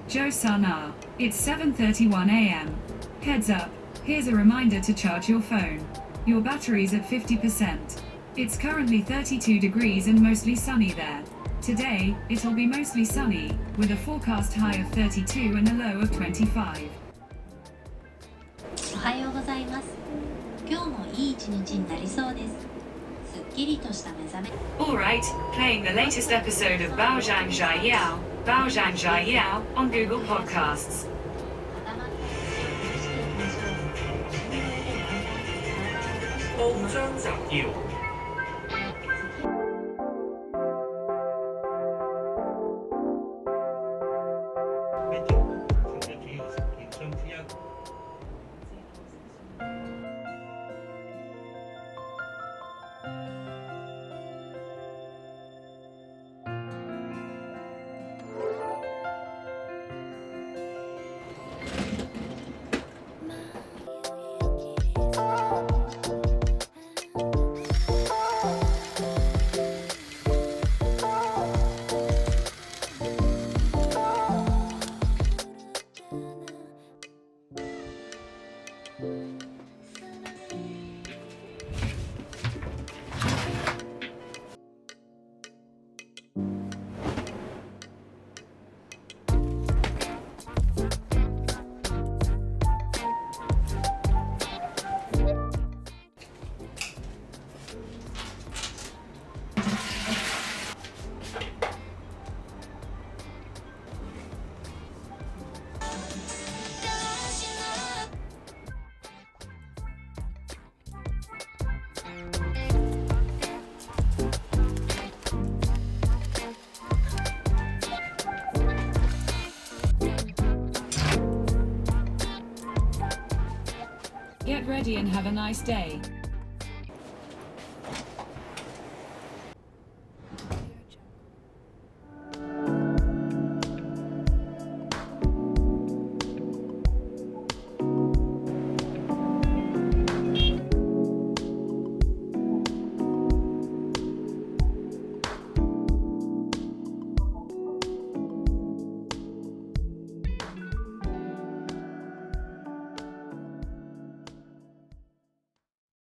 Joe-san, it's 7:31 a.m. Heads up, here's a reminder to charge your phone. Your battery's at 50%. It's currently 32 degrees and mostly sunny there. Today, it'll be mostly sunny, with a forecast high of 32 and a low of 25. おはようございます。今日もいい一日になりそうです。すっきりとした目覚め。Alright, playing the latest episode of Baozhang Zhai Yao on Google Podcasts. 報章摘要。Get ready and have a nice day.